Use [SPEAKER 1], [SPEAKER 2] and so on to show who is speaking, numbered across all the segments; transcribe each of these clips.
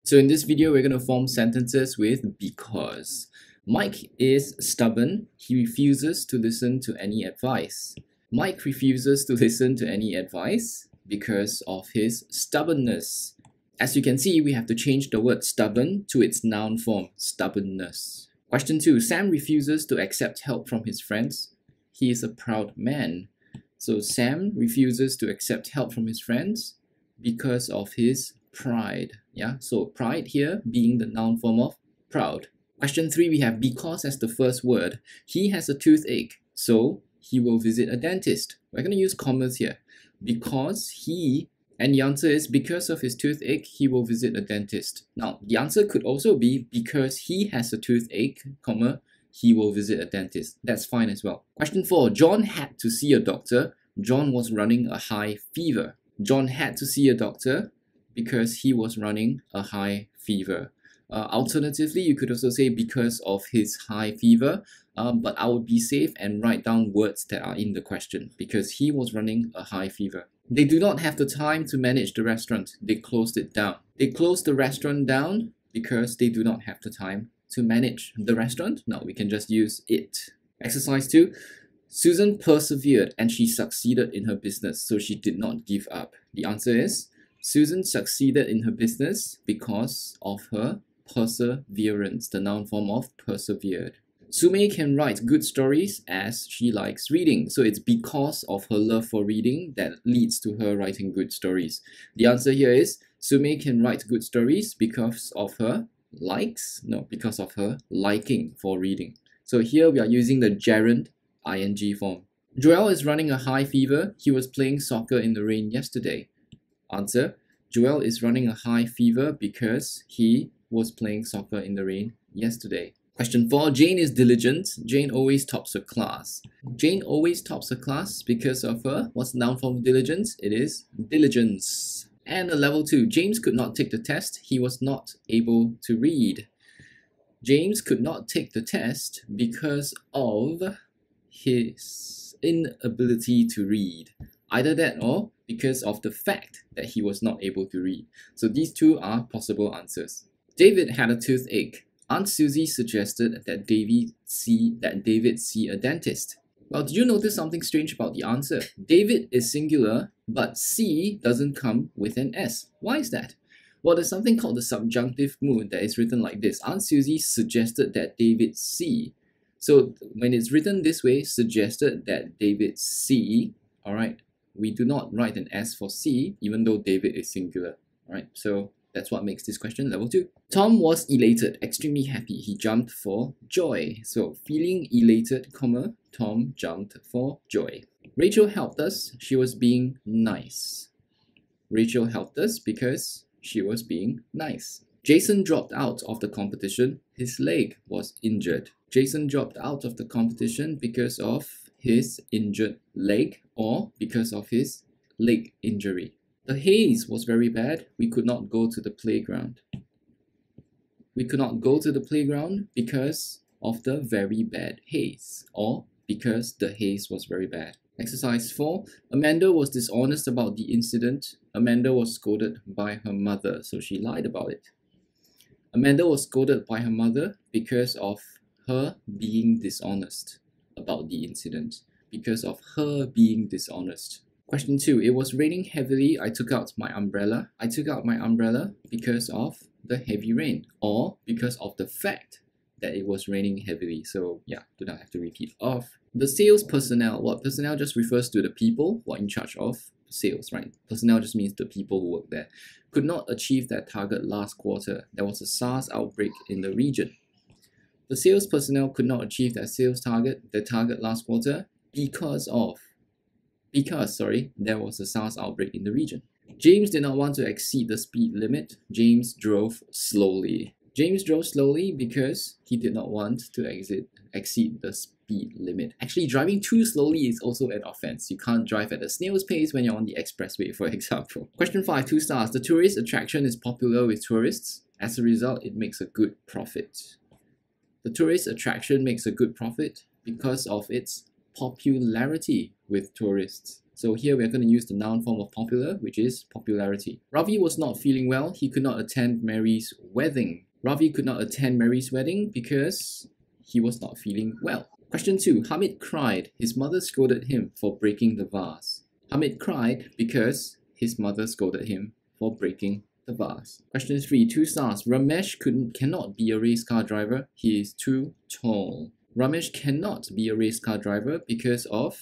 [SPEAKER 1] So in this video, we're going to form sentences with because. Mike is stubborn. He refuses to listen to any advice. Mike refuses to listen to any advice because of his stubbornness. As you can see, we have to change the word stubborn to its noun form, stubbornness. Question 2. Sam refuses to accept help from his friends. He is a proud man. So Sam refuses to accept help from his friends because of his pride. Yeah, so pride here being the noun form of proud. Question 3, we have because as the first word. He has a toothache, so he will visit a dentist. We're going to use commas here. Because he, and the answer is because of his toothache, he will visit a dentist. Now, the answer could also be because he has a toothache, comma, he will visit a dentist. That's fine as well. Question 4, John had to see a doctor. John was running a high fever. John had to see a doctor because he was running a high fever. Alternatively, you could also say because of his high fever, but I would be safe and write down words that are in the question because he was running a high fever. They do not have the time to manage the restaurant. They closed it down. They closed the restaurant down because they do not have the time to manage the restaurant. No, we can just use it. Exercise 2. Susan persevered and she succeeded in her business, so she did not give up. The answer is Susan succeeded in her business because of her perseverance, the noun form of persevered. Sume can write good stories as she likes reading. So it's because of her love for reading that leads to her writing good stories. The answer here is Sume can write good stories because of her because of her liking for reading. So here we are using the gerund ing form. Joel is running a high fever. He was playing soccer in the rain yesterday. Answer, Joel is running a high fever because he was playing soccer in the rain yesterday. Question 4, Jane is diligent. Jane always tops her class. Jane always tops her class because of her, what's the noun form of diligence? It is diligence. And a level 2, James could not take the test. He was not able to read. James could not take the test because of his inability to read. Either that or because of the fact that he was not able to read. So these two are possible answers. David had a toothache. Aunt Susie suggested that David see a dentist. Well, did you notice something strange about the answer? David is singular, but see doesn't come with an S. Why is that? Well, there's something called the subjunctive mood that is written like this. Aunt Susie suggested that David see. So when it's written this way, suggested that David see, alright, we do not write an S for see, even though David is singular. Alright, so that's what makes this question level 2. Tom was elated, extremely happy. He jumped for joy. So feeling elated, comma, Tom jumped for joy. Rachel helped us. She was being nice. Rachel helped us because she was being nice. Jason dropped out of the competition. His leg was injured. Jason dropped out of the competition because of his injured leg or because of his leg injury. The haze was very bad. We could not go to the playground. We could not go to the playground because of the very bad haze or because the haze was very bad. Exercise 4. Amanda was dishonest about the incident. Amanda was scolded by her mother, so she lied about it. Amanda was scolded by her mother because of her being dishonest about the incident. Because of her being dishonest. Question 2. It was raining heavily. I took out my umbrella. I took out my umbrella because of the heavy rain or because of the fact that it was raining heavily. So yeah, do not have to repeat of. The sales personnel. Well, personnel just refers to the people who are in charge of sales, right? Personnel just means the people who work there. Could not achieve their target last quarter. There was a SARS outbreak in the region. The sales personnel could not achieve their target last quarter because there was a SARS outbreak in the region. James did not want to exceed the speed limit. James drove slowly. James drove slowly because he did not want to exceed the speed limit. Actually, driving too slowly is also an offense. You can't drive at a snail's pace when you're on the expressway, for example. Question 5, 2 stars. The tourist attraction is popular with tourists. As a result, it makes a good profit. The tourist attraction makes a good profit because of its popularity with tourists. So here we're going to use the noun form of popular, which is popularity. Ravi was not feeling well. He could not attend Mary's wedding. Ravi could not attend Mary's wedding because he was not feeling well. Question 2. Hamid cried. His mother scolded him for breaking the vase. Hamid cried because his mother scolded him for breaking the vase. Question 3. 2 stars. Ramesh cannot be a race car driver. He is too tall. Ramesh cannot be a race car driver because of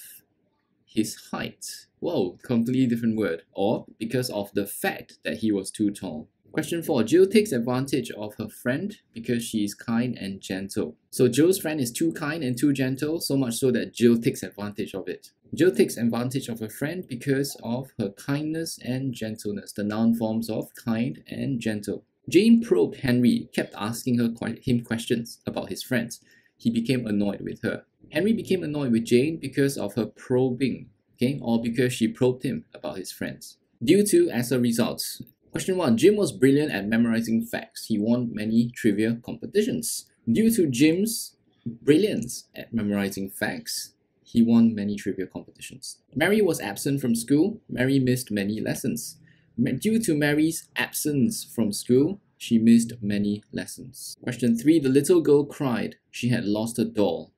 [SPEAKER 1] his height. Whoa, completely different word. Or because of the fact that he was too tall. Question 4. Jill takes advantage of her friend because she is kind and gentle. So Jill's friend is too kind and too gentle, so much so that Jill takes advantage of it. Jill takes advantage of her friend because of her kindness and gentleness, the noun forms of kind and gentle. Jane probed Henry, kept asking him questions about his friends. He became annoyed with her. Henry became annoyed with Jane because of her probing, okay, or because she probed him about his friends. Due to, as a result. Question 1. Jim was brilliant at memorizing facts. He won many trivia competitions. Due to Jim's brilliance at memorizing facts, he won many trivia competitions. Mary was absent from school. Mary missed many lessons. Due to Mary's absence from school, she missed many lessons. Question 3. The little girl cried. She had lost her doll.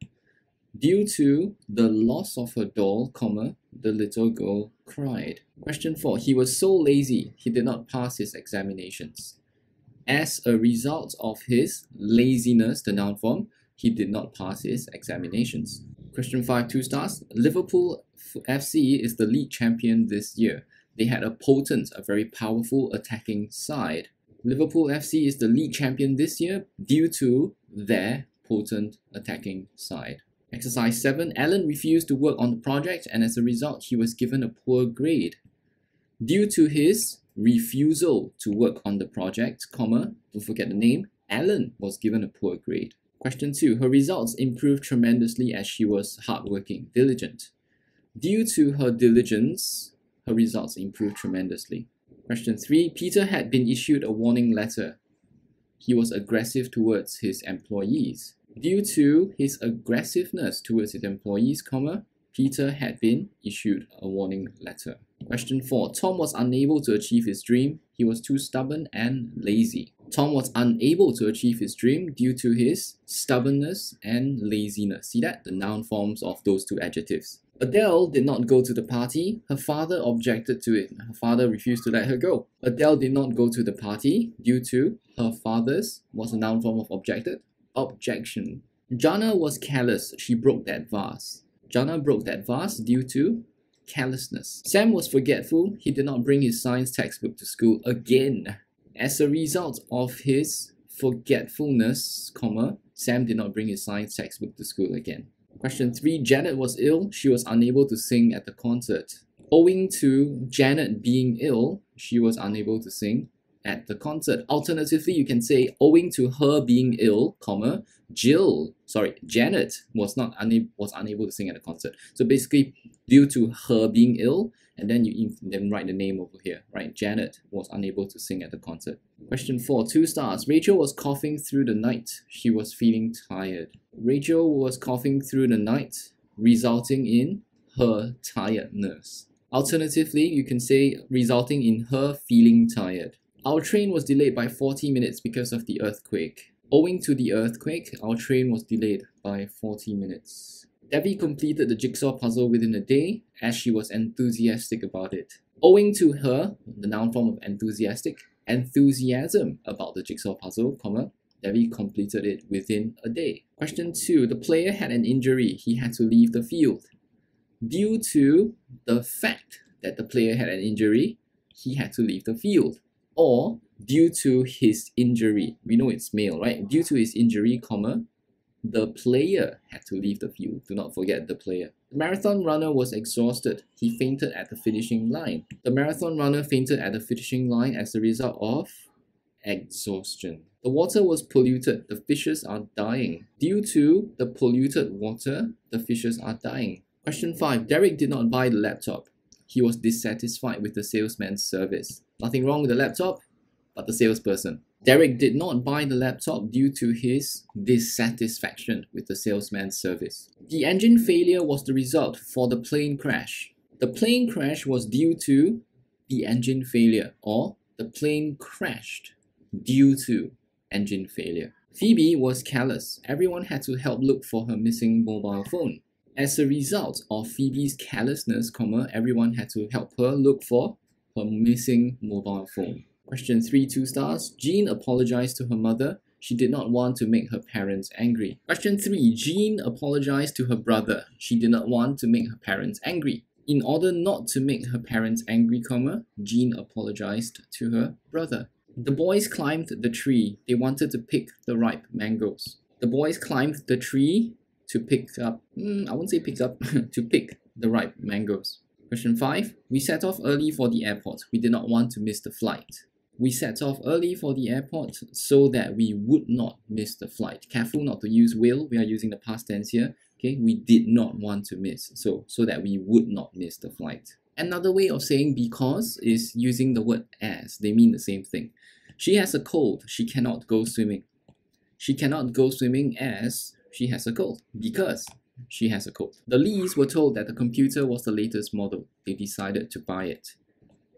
[SPEAKER 1] Due to the loss of her doll, the little girl cried. Question 4. He was so lazy, he did not pass his examinations. As a result of his laziness, the noun form, he did not pass his examinations. Question 5, 2 stars. Liverpool FC is the league champion this year. They had a very powerful attacking side. Liverpool FC is the league champion this year due to their potent attacking side. Exercise 7. Alan refused to work on the project and as a result he was given a poor grade. Due to his refusal to work on the project, don't forget the name, Alan was given a poor grade. Question 2. Her results improved tremendously as she was hardworking, diligent. Due to her diligence, her results improved tremendously. Question 3. Peter had been issued a warning letter. He was aggressive towards his employees. Due to his aggressiveness towards his employees, Peter had been issued a warning letter. Question 4. Tom was unable to achieve his dream. He was too stubborn and lazy. Tom was unable to achieve his dream due to his stubbornness and laziness. See that? The noun forms of those two adjectives. Adele did not go to the party. Her father objected to it. Her father refused to let her go. Adele did not go to the party due to her father's, was a noun form of objection. Jana was careless. She broke that vase. Jana broke that vase due to carelessness. Sam was forgetful. He did not bring his science textbook to school again. As a result of his forgetfulness, Sam did not bring his science textbook to school again. Question 3. Janet was ill. She was unable to sing at the concert. Owing to Janet being ill, she was unable to sing at the concert. Alternatively, you can say owing to her being ill, Janet was unable to sing at the concert. So basically, due to her being ill, and then you then write the name over here, right? Janet was unable to sing at the concert. Question 4, 2 stars. Rachel was coughing through the night. She was feeling tired. Rachel was coughing through the night, resulting in her tiredness. Alternatively, you can say resulting in her feeling tired. Our train was delayed by 40 minutes because of the earthquake. Owing to the earthquake, our train was delayed by 40 minutes. Debbie completed the jigsaw puzzle within a day as she was enthusiastic about it. Owing to her, the noun form of enthusiastic, enthusiasm about the jigsaw puzzle, Debbie completed it within a day. Question 2. The player had an injury. He had to leave the field. Due to the fact that the player had an injury, he had to leave the field. Or due to his injury. We know it's male, right? Due to his injury, the player had to leave the field. Do not forget the player. The marathon runner was exhausted. He fainted at the finishing line. The marathon runner fainted at the finishing line as a result of exhaustion. The water was polluted. The fishes are dying. Due to the polluted water, the fishes are dying. Question 5. Derek did not buy the laptop. He was dissatisfied with the salesman's service. Nothing wrong with the laptop, but the salesperson. Derek did not buy the laptop due to his dissatisfaction with the salesman's service. The engine failure was the result for the plane crash. The plane crash was due to the engine failure, or the plane crashed due to engine failure. Phoebe was careless. Everyone had to help look for her missing mobile phone. As a result of Phoebe's carelessness, everyone had to help her look for her missing mobile phone. Question 3, 2 stars. Jean apologized to her mother. She did not want to make her parents angry. Question 3. Jean apologized to her brother. She did not want to make her parents angry. In order not to make her parents angry, Jean apologized to her brother. The boys climbed the tree. They wanted to pick the ripe mangoes. The boys climbed the tree to pick up, to pick the ripe mangoes. Question 5. We set off early for the airport. We did not want to miss the flight. We set off early for the airport so that we would not miss the flight. Careful not to use will. We are using the past tense here. Okay, we did not want to miss, so that we would not miss the flight. Another way of saying because is using the word as. They mean the same thing. She has a cold. She cannot go swimming. She cannot go swimming as she has a cold, because she has a cold. The Lees were told that the computer was the latest model. They decided to buy it.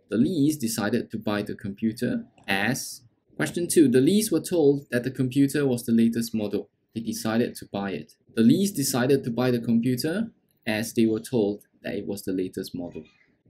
[SPEAKER 1] The Lees decided to buy the computer as... Question 2. The Lees were told that the computer was the latest model. They decided to buy it. The Lees decided to buy the computer as they were told that it was the latest model.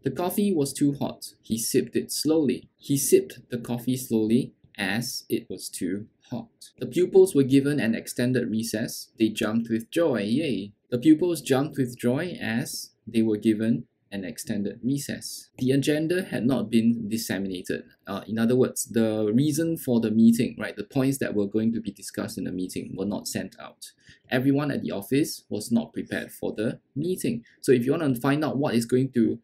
[SPEAKER 1] The coffee was too hot. He sipped it slowly. He sipped the coffee slowly as it was too hot. The pupils were given an extended recess. They jumped with joy. Yay! The pupils jumped with joy as they were given an extended recess. The agenda had not been disseminated. In other words, the reason for the meeting, right, the points that were going to be discussed in the meeting were not sent out. Everyone at the office was not prepared for the meeting. So if you want to find out what is going to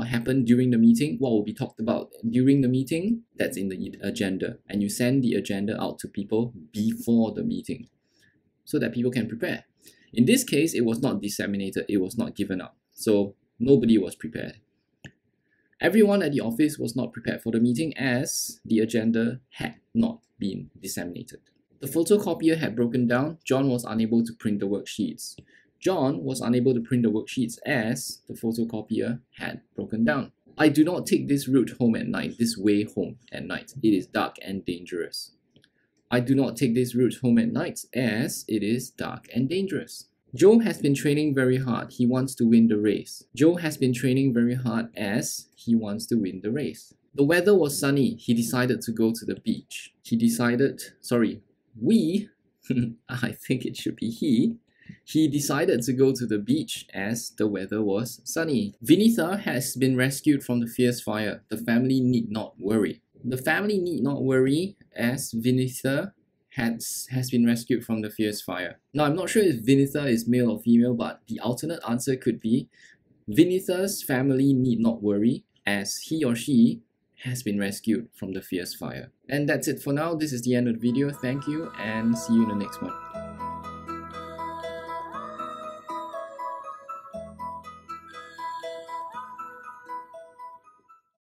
[SPEAKER 1] happen during the meeting, what will be talked about during the meeting, that's in the agenda. And you send the agenda out to people before the meeting so that people can prepare. In this case, it was not disseminated, it was not given out. So nobody was prepared. Everyone at the office was not prepared for the meeting as the agenda had not been disseminated. The photocopier had broken down. John was unable to print the worksheets. John was unable to print the worksheets as the photocopier had broken down. I do not take this route home at night, this way home at night. It is dark and dangerous. I do not take this route home at night as it is dark and dangerous. Joe has been training very hard. He wants to win the race. Joe has been training very hard as he wants to win the race. The weather was sunny. He decided to go to the beach. I think it should be he. He decided to go to the beach as the weather was sunny. Vinitha has been rescued from the fierce fire. The family need not worry. The family need not worry as Vinitha has been rescued from the fierce fire. Now, I'm not sure if Vinitha is male or female, but the alternate answer could be Vinitha's family need not worry as he or she has been rescued from the fierce fire. And that's it for now. This is the end of the video. Thank you and see you in the next one.